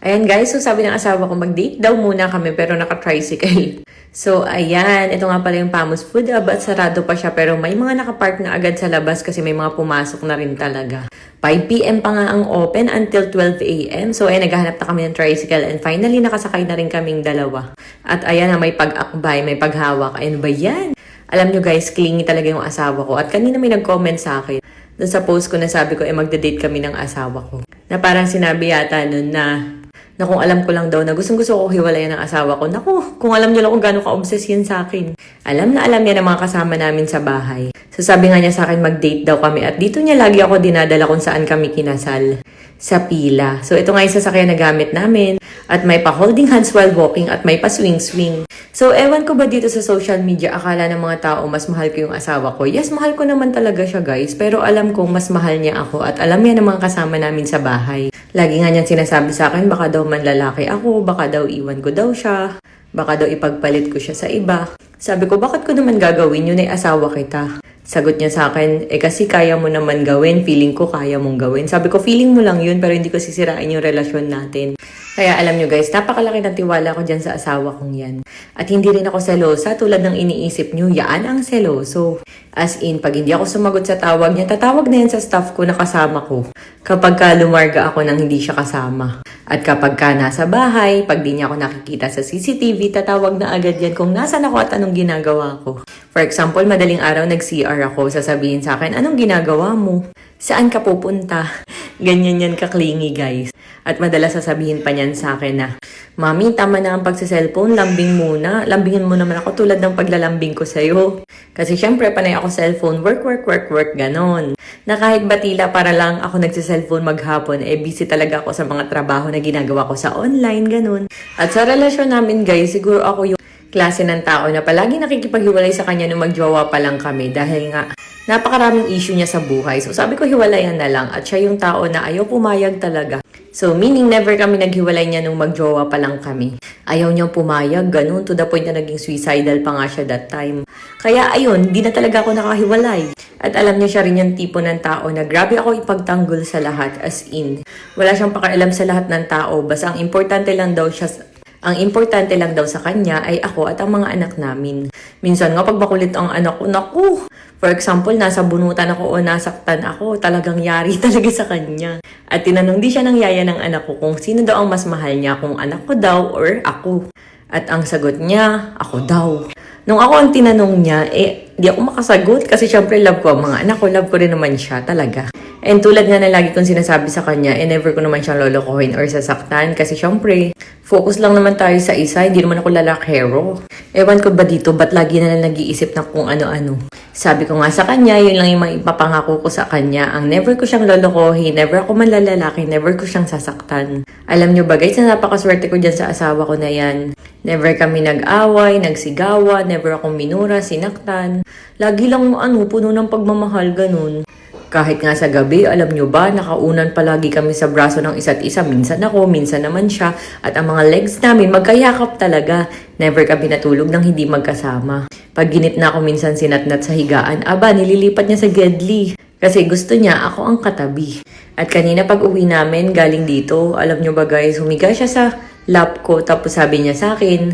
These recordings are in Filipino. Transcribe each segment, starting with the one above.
Ayan guys, so sabi ng asawa ko mag-date daw muna kami pero naka-tricycle. So ayan, ito nga pala yung Pamus Food Hub at sarado pa siya pero may mga nakapark na agad sa labas kasi may mga pumasok na rin talaga. 5 PM pa nga ang open until 12 AM. So ayan, naghahanap na kami ng tricycle and finally nakasakay na rin kaming dalawa. At ayan na may pag-akbay, may paghawak. Ayun ba yan? Alam nyo guys, clingy talaga yung asawa ko. At kanina may nag-comment sa akin. Doon sa post ko na sabi ko, magda-date kami ng asawa ko. Na parang sinabi yata nun na kung alam ko lang daw na gustong-gusto ko hiwalayan ng asawa ko. Naku, kung alam niyo lang kung gano'ng ka-obsess yan sa akin. Alam na alam niya ng mga kasama namin sa bahay. So sabi nga niya sa akin mag-date daw kami at dito niya lagi ako dinadala kung saan kami kinasal. Sa pila. So ito nga yung sasakyan na gamit namin at may pa-holding hands while walking at may pa-swing-swing. So ewan ko ba dito sa social media akala ng mga tao mas mahal ko yung asawa ko. Yes, mahal ko naman talaga siya guys. Pero alam kong mas mahal niya ako at alam niya ng mga kasama namin sa bahay. Lagi nga niyan sinasabi sa akin baka daw manlalaki ako, baka daw iwan ko daw siya, baka daw ipagpalit ko siya sa iba. Sabi ko bakit ko naman gagawin yun ay asawa kita. Sagot niya sa akin, kasi kaya mo naman gawin, feeling ko kaya mong gawin. Sabi ko, feeling mo lang yun, pero hindi ko sisirain yung relasyon natin. Kaya alam nyo guys, napakalaki ng tiwala ko dyan sa asawa kong yan. At hindi rin ako selosa, tulad ng iniisip nyo, yaan ang seloso. As in, pag hindi ako sumagot sa tawag niya, tatawag na yan sa staff ko na kasama ko. Kapag ka lumarga ako nang hindi siya kasama. At kapag ka nasa bahay, pag di niya ako nakikita sa CCTV, tatawag na agad yan kung nasan ako at anong ginagawa ko. For example, madaling araw nag-CR ako, sasabihin sa akin, anong ginagawa mo? Saan ka pupunta? Ganyan yan ka-clingy guys. At madalas sasabihin pa niyan sa akin na, Mami, tama na ang pagsa-cellphone, lambing muna. Lambingin mo naman ako tulad ng paglalambing ko sa'yo. Kasi syempre, panay ako cellphone, work, ganon. Na kahit batila para lang ako nagsa-cellphone maghapon, busy talaga ako sa mga trabaho na ginagawa ko sa online, ganon. At sa relasyon namin guys, siguro ako yung klase ng tao na palagi nakikipaghiwalay sa kanya nung magjowa pa lang kami dahil nga napakaraming issue niya sa buhay. So sabi ko hiwalayan na lang at siya yung tao na ayaw pumayag talaga. So meaning never kami naghiwalay niya nung magjowa pa lang kami. Ayaw niyang pumayag, ganun, to the point na naging suicidal pa nga siya that time. Kaya ayun, di na talaga ako nakahiwalay. At alam niya siya rin yung tipo ng tao na grabe ako ipagtanggol sa lahat as in. Wala siyang pakialam sa lahat ng tao, basta ang importante lang daw sa kanya ay ako at ang mga anak namin. Minsan nga pag makulit ang anak ko, naku! For example, nasa bunutan ako o nasaktan ako, talagang yari talaga sa kanya. At tinanong di siya ng yaya ng anak ko kung sino daw ang mas mahal niya, kung anak ko daw or ako. At ang sagot niya, ako daw. Nung ako ang tinanong niya, di ako makasagot kasi syempre love ko ang mga anak ko, love ko rin naman siya talaga. And tulad nga na lagi kong sinasabi sa kanya, never ko naman siyang lolokohin or sasaktan kasi syempre, focus lang naman tayo sa isa, hindi naman ako lalakero. Ewan ko ba dito, ba't lagi na lang nag-iisip na kung ano-ano. Sabi ko nga sa kanya, yun lang yung mga ipapangako ko sa kanya. Ang never ko siyang lolokohin, never ako manlalalaki, never ko siyang sasaktan. Alam nyo ba guys, na napakaswerte ko dyan sa asawa ko na yan. Never kami nag-away, nagsigawa, never akong minura, sinaktan. Lagi lang puno ng pagmamahal, ganun. Kahit nga sa gabi, alam nyo ba, nakaunan palagi kami sa braso ng isa't isa. Minsan ako, minsan naman siya. At ang mga legs namin, magkayakap talaga. Never kami natulog nang hindi magkasama. Pag ginit na ako minsan sinatnat sa higaan, nililipat niya sa gedli. Kasi gusto niya, ako ang katabi. At kanina pag uwi namin, galing dito, alam nyo ba guys, humiga siya sa lap ko. Tapos sabi niya sa akin,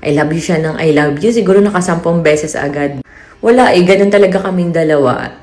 I love you siya ng I love you. Siguro nakasampung beses agad. Wala ganun talaga kaming dalawa.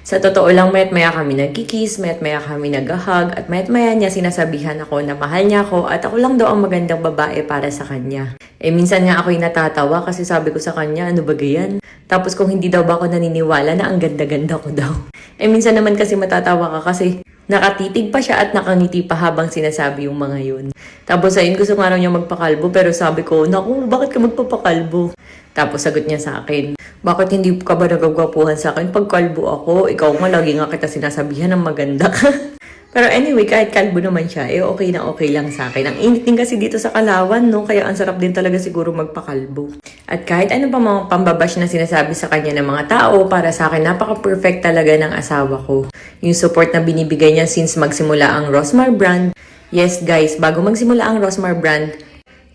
Sa totoo lang, mayat-maya kami nagkikiss, mayat-maya kami nag-hug, at mayat-maya niya sinasabihan ako na mahal niya ako at ako lang daw ang magandang babae para sa kanya. Minsan nga ako'y natatawa kasi sabi ko sa kanya, ano ba ganyan? Tapos kung hindi daw ba ako naniniwala na ang ganda-ganda ko daw. Minsan naman kasi matatawa ka kasi nakatitig pa siya at nakangiti pa habang sinasabi yung mga yun. Tapos ayun, gusto nga raw niya magpakalbo pero sabi ko, naku, bakit ka magpapakalbo? Tapos sagot niya sa akin, bakit hindi ka ba nagagwapuhan sa akin pag kalbo ako? Ikaw nga, lagi nga kita sinasabihan ng maganda ka. Pero anyway, kahit kalbo naman siya, okay na okay lang sa akin. Ang init din kasi dito sa Kalawan, no? Kaya ang sarap din talaga siguro magpakalbo. At kahit ano pa mga pambabash na sinasabi sa kanya ng mga tao, para sa akin, napaka-perfect talaga ng asawa ko. Yung support na binibigay niya since magsimula ang Rosmar brand. Yes guys, bago magsimula ang Rosmar brand,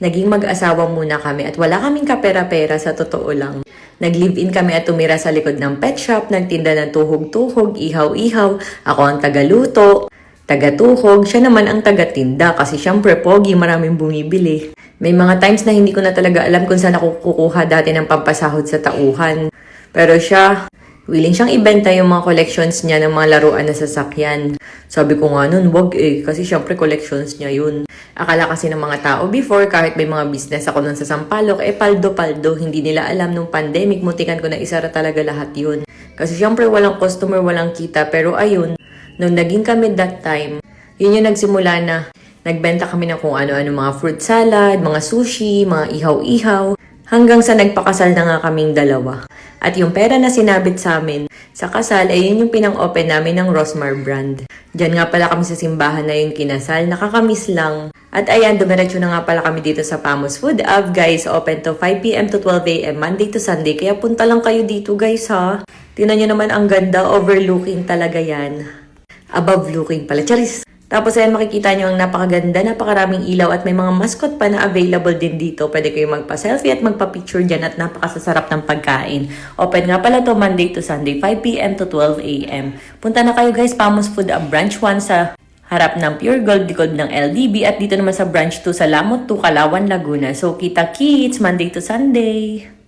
naging mag-asawa muna kami at wala kaming kapera-pera sa totoo lang. Nag-live-in kami at tumira sa likod ng pet shop, nagtinda ng tuhog-tuhog, ihaw-ihaw, ako ang tagaluto. taga-tuhog, siya naman ang taga-tinda kasi syempre pogi, maraming bumibili. May mga times na hindi ko na talaga alam kung saan ako kukuha dati ng pampasahod sa tauhan. Pero siya, willing siyang ibenta yung mga collections niya ng mga laruan na sasakyan. Sabi ko nga nun, wag kasi syempre collections niya yun. Akala kasi ng mga tao before, kahit may mga business ako nun sa Sampaloc, paldo-paldo, hindi nila alam nung pandemic, muntikan ko na isara talaga lahat yun. Kasi syempre walang customer, walang kita, pero ayun, nung naging kami that time, yun yung nagsimula na nagbenta kami ng kung ano-ano, mga fruit salad, mga sushi, mga ihaw-ihaw, hanggang sa nagpakasal na nga kaming dalawa. At yung pera na sinabit sa amin sa kasal, ay yun yung pinang-open namin ng Rosmar brand. Diyan nga pala kami sa simbahan na yun kinasal, nakakamiss lang. At ayan, dumiretso na nga pala kami dito sa Pamos Food Hub, guys. Open to 5 p.m. to 12 a.m. Monday to Sunday, kaya punta lang kayo dito, guys, ha. Tingnan nyo naman ang ganda, overlooking talaga yan. Above looking pala, charis. Tapos ayan, makikita nyo ang napakaganda, napakaraming ilaw at may mga mascot pa na available din dito. Pwede kayo magpa-selfie at magpa-picture dyan at napakasasarap ng pagkain. Open nga pala to Monday to Sunday, 5 p.m. to 12 a.m. Punta na kayo, guys, Pamos Food Hub Branch 1 sa harap ng Pure Gold, likod ng LDB, at dito naman sa Branch 2 sa Lamot 2, Kalawan, Laguna. So, kita-kits, Monday to Sunday!